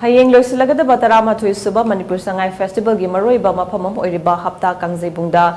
Hayeng loisilagada Tarama to Suba Manipur Sangai Festival Gimaroi Bama Pamam Oiriba Hapta Kangzebunda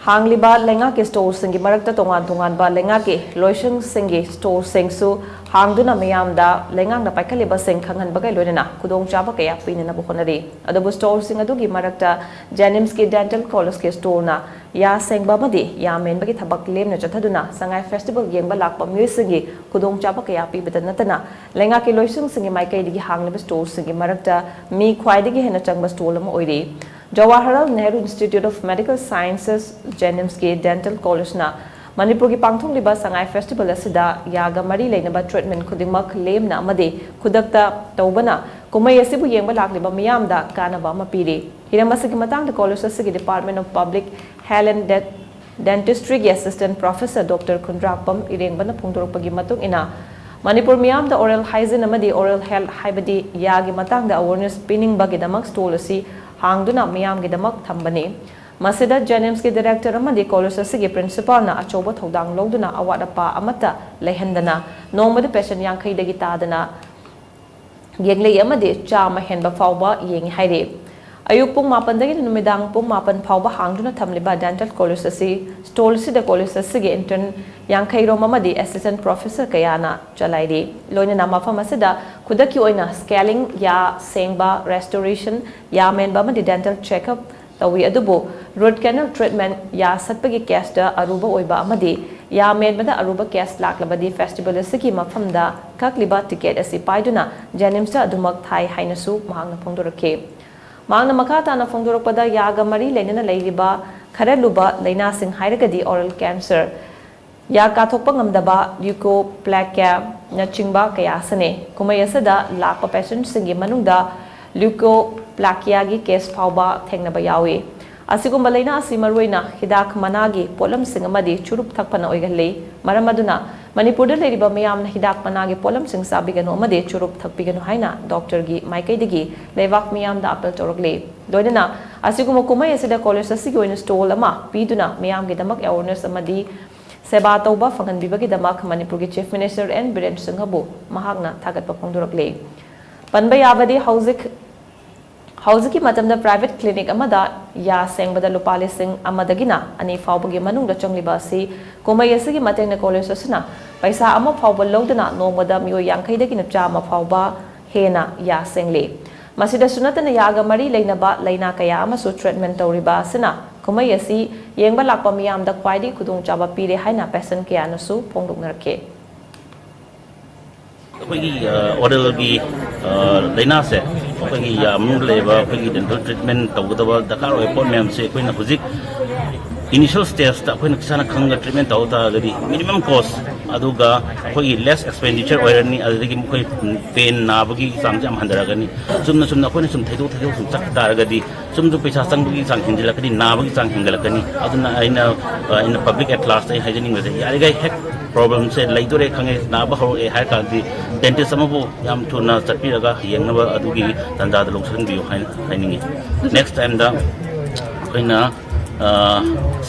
Hangliba Leingaki store Singi Marakta Tongan Leingaki Loishan Singi store Sengsu Hangduna Mayamda Lengang the Pakaliba Sing Kangan Bagay Lodena Kudong Chabakaya Pinana Bukonari Adabu store Singadugi Marakta Jnims Dental College store na Ya Changba 1Di Yam Bagi Tabak Lem Nataduna Sangai Festival Yamba Lakpa Musingi Kudong Chabakaya Piba Natana Leingaki Loishan Singi Maikadi Hangliba store Singi Marakta Mee Khwaidagi Yam Changba Oiri Jawaharlal Nehru Institute of Medical Sciences Jnims Dental College na Manipur ki pangthong liba sangai festival asida yaga mari leinaba treatment khudingmak lemna amade khudakta tawbana kumai asibu yengba lakliba miyamda kanaba mapiri hiramasi ki matang college asigi Department of Public Health and Dentistry ki Assistant Professor Dr. Kundrapam irengbana phungdorpagi matung ina Manipur miyamda oral hygiene amade oral health haibadi yagi matangda awareness pinning bagidamak stall asi hangduna miyamgidamak thambani Masida Jnims ki director amadi college asigi principal na achoba thodang loduna award apa amata lehendana nomad patient yang Khwaidagi tadana yenglei amadi chama henba fawba yengi haire ayuk pung mapan dagi numidang pung mapan fawba hangduna thamliba dental college asi stall si the college asigi intern yang Khairom amadi assistant professor kayana chalaide loina nama famasida khudaki oina scaling ya Changba restoration ya menba amadi dental checkup tawi adubo root canal treatment ya satpagi case da aruba oiba amadi ya menbada aruba case laklabadi festival asiki mafamda kakliba ticket asi paiduna Jnims da adumak thai hainasu mahangna phongdorake mahangna makata na phongdorakpada yaga mari leinana leiriba kharaluba leina sing hairagadi oral cancer ya kathokpa ngamdaba leukoplakia nachingba kayasane kumayasada lakpa patient singi manungda leukoplakia gi case fawba thengnaba yawi asigumba leina asimaroina hidak managi polam singamadi churup thakpana oigalle maramaduna Manipur da leiriba miyam na hidak managi polam sing sabigano amade churup thakpigano haina doctor gi maikaidagi lewak miyam da apel torokle doidena asiguma kumai asida college asigi oina stall ama piduna miyam gi damak awareness amadi seba tauba fangan bibagi damak Manipur gi chief minister and Biren Singhabu mahakna thagatpa phongdorakle panba yabadi Housiki matamda private clinic amada ya Changbada lupali sing amadagina ani fawbagi manungda changliba si kumai asigi matengna college asuna paisa ama fawba lodana nomada mio Khwaidagi chama fawba hena ya sengle masida sunatana yaga mari leinaba leina kaya amasu treatment tawriba asuna kumai asi yengba lakpa miyamda khwaidi khudung chaba pire haina patient kaya nasu phongdoknarake oral gi leina se gi yam leba gi dental treatment tawdaba dakar oi pon mem se koina huzik initial stage ta koina kisana khanga treatment tawda gadi minimum cost aduga gi less expenditure oirani adigi koi pain na bagi sang jam handara gani sumna koina sum thaido sum chak tar gadi sum du paisa sang bagi sang hindila kadi na bagi sang hingala kani aduna aina in the public at last ai hygienic wase yari gai hack problem se laidore khange na ba ho e har ka di dentist amabu yam thuna chapiraga yengnaba adugi tanda da loksan biu hainingi next time da koina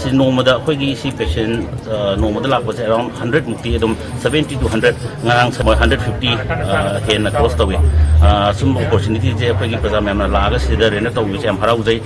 si nomada khoigi si patient nomada lakpa se around 100 mukti edum 70 to 100 ngarang sama 150 hen na cross tawi sum opportunity je khoigi praja memna laga sidare na tawi se am harau jai